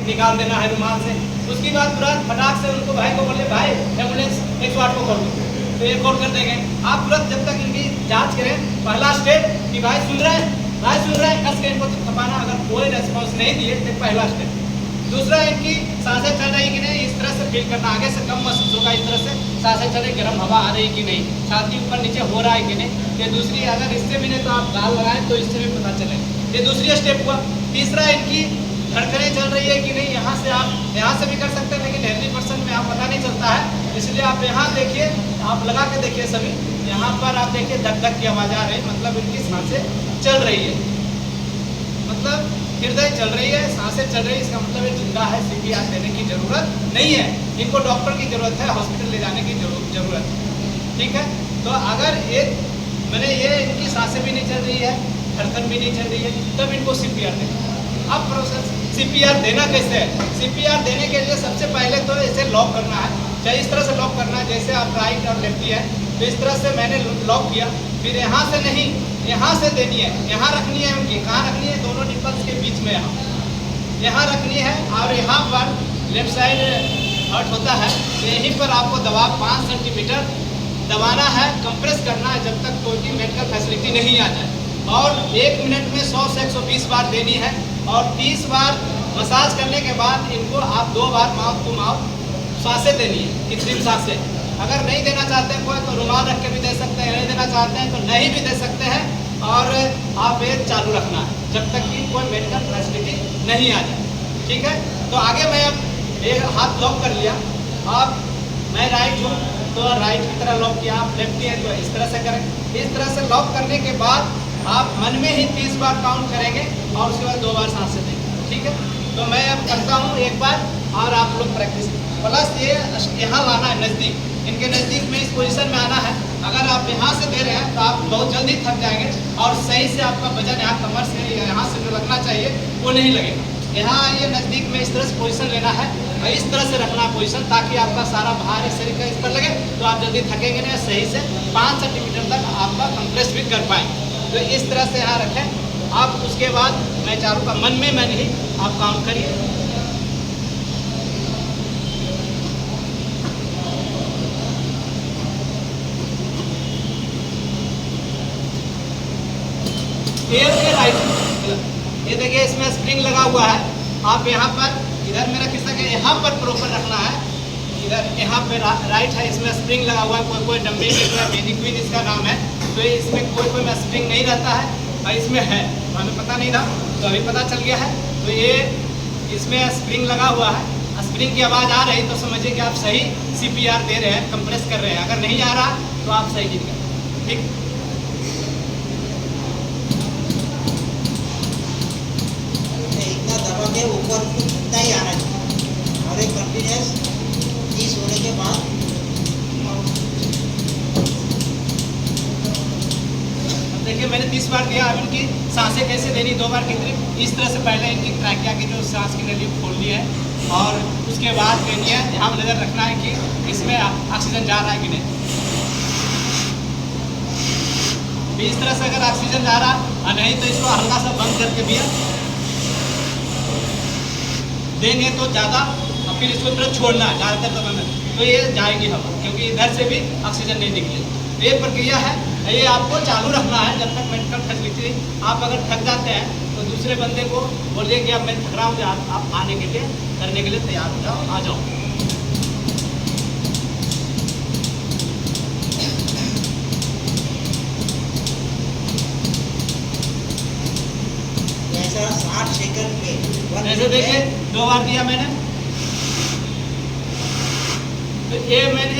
निकाल देना है रुमाल से। उसके बाद तुरंत फटाक से उनको भाई को बोले भाई एम्बुलेंस 108 को कर दो, तो ये कॉल कर देंगे। आप तुरंत जब तक इनकी जांच करें, पहला स्टेप कि भाई सुन रहे हैं, कस के इनको थपाना। अगर कोई रेस्पॉन्स नहीं दिए तो पहला स्टेप। दूसरा इनकी सांसें चल रही कि नहीं, इस तरह से फील करना, आगे से कम महसूस होगा, इस तरह से सांसें चल रही, गर्म हवा आ रही कि नहीं, छाती ऊपर नीचे हो रहा है कि नहीं। ये दूसरी, अगर इससे भी नहीं तो आप गाल लगाएं तो इससे भी पता चले। ये दूसरी स्टेप हुआ। तीसरा इनकी धड़कनें चल रही है कि नहीं, यहाँ से आप यहाँ से भी कर सकते हैं, लेकिन हेल्दी पर्सन में आप पता नहीं चलता है, इसलिए आप यहाँ देखिए, आप लगा के देखिए सभी, यहाँ पर आप देखिए धक धक की आवाज़ आ रही है, मतलब इनकी सांसें चल रही है, मतलब हृदय चल रही है, सांसें चल रही है, इसका मतलब ये जिंदा है। CPR देने की जरूरत नहीं है, इनको डॉक्टर की जरूरत है, हॉस्पिटल ले जाने की जरूरत है। ठीक है, तो अगर ये इनकी सांसें भी नहीं चल रही है, धड़कन भी नहीं चल रही है, तब इनको CPR देना। अब प्रोसेस CPR देना कैसे है? CPR देने के लिए सबसे पहले तो इसे लॉक करना है, चाहे इस तरह से लॉक करना है, जैसे आप राइट और लेफ्टी है तो इस तरह से मैंने लॉक किया। फिर यहाँ से नहीं, यहाँ से देनी है, यहाँ रखनी है उनकी, कहाँ रखनी है, दोनों निपल्स के बीच में, यहाँ रखनी है। और यहाँ पर लेफ्ट साइड हर्ट होता है, तो यहीं पर आपको दवा 5 सेंटीमीटर दबाना है, कंप्रेस करना है जब तक कोई भी मेडिकल फैसिलिटी नहीं आ जाए। और 1 मिनट में 100 से 120 बार देनी है। और 30 बार मसाज करने के बाद इनको आप 2 बार माउथ टू माउथ सांसें देनी है, कृत्रिम सांसें। अगर नहीं देना चाहते हैं कोई तो रुमाल रख के भी दे सकते हैं, नहीं देना चाहते हैं तो नहीं भी दे सकते हैं। और आप ये चालू रखना है जब तक कि कोई मेडिकल फैसिलिटी नहीं आ जाए। ठीक है, तो आगे मैं अब एक हाथ लॉक कर लिया, आप मैं राइट हूँ तो राइट की तरह लॉक किया, आप लेफ्टी है तो इस तरह से करें। इस तरह से लॉक करने के बाद आप मन में ही 30 बार काउंट करेंगे और उसके बाद 2 बार सांसें देंगे। ठीक है, तो मैं अब करता हूँ एक बार और आप लोग प्रैक्टिस। प्लस ये यहाँ लाना है नज़दीक, इनके नज़दीक में इस पोजीशन में आना है। अगर आप यहाँ से दे रहे हैं तो आप बहुत जल्दी थक जाएंगे और सही से आपका वजन यहाँ कमर से या यहाँ से जो लगना चाहिए वो नहीं लगेगा। यहाँ आइए नज़दीक में, इस तरह से पोजीशन लेना है और इस तरह से रखना पोजीशन, ताकि आपका सारा भार इस शरीर का इस पर लगे तो आप जल्दी थकेंगे नहीं, सही से 5 सेंटीमीटर तक आपका कंप्रेस भी कर पाएंगे। तो इस तरह से यहाँ रखें आप। उसके बाद मैं चालू का मन में मैं नहीं, आप काउंट करिए। ये देखिए इसमें स्प्रिंग लगा हुआ है, आप यहाँ पर इधर मेरा किस्सा के यहाँ पर प्रॉपर रखना है, इधर यहाँ पे राइट है, इसमें स्प्रिंग लगा हुआ है। कोई डम्बी मेडिक्विन इसका नाम है, तो इसमें कोई में स्प्रिंग नहीं रहता है और इसमें है, हमें पता नहीं था तो अभी पता चल गया है। तो ये इसमें स्प्रिंग लगा हुआ है, स्प्रिंग की आवाज़ आ रही तो समझिए कि आप सही CPR दे रहे हैं, कंप्रेस कर रहे हैं। अगर नहीं आ रहा तो आप सही नहीं कर रहे। ठीक, के ऊपर उतना ही आना चाहिए और एक कंटिन्यूस 30 होने के बाद देखिए मैंने 30 बार दिया। अब इनकी सांसें कैसे देनी, 2 बार कितनी, इस तरह से पहले इनकी ट्रैकिया की जो सांस की नली खोलनी है और उसके बाद कहनी है, ध्यान नज़र रखना है कि इसमें ऑक्सीजन जा रहा है कि नहीं। इस तरह से अगर ऑक्सीजन जा रहा और नहीं तो इसको हल्का सा बंद करके भी देंगे तो ज़्यादा, और फिर इसको तुरंत छोड़ना है ज़्यादातर तो तो ये जाएगी हवा, क्योंकि इधर से भी ऑक्सीजन नहीं निकलेगी। तो ये प्रक्रिया है, ये आपको चालू रखना है जब तक मेडिकल फैसिलिटी। आप अगर थक जाते हैं तो दूसरे बंदे को बोलिए कि अब मैं थक रहा हूँ, आप आने के लिए करने के लिए तैयार हो जाओ, आ जाओ। ऐसा 60 सेकंड में ऐसे देखिए 2 बार दिया मैंने, तो ये मैंने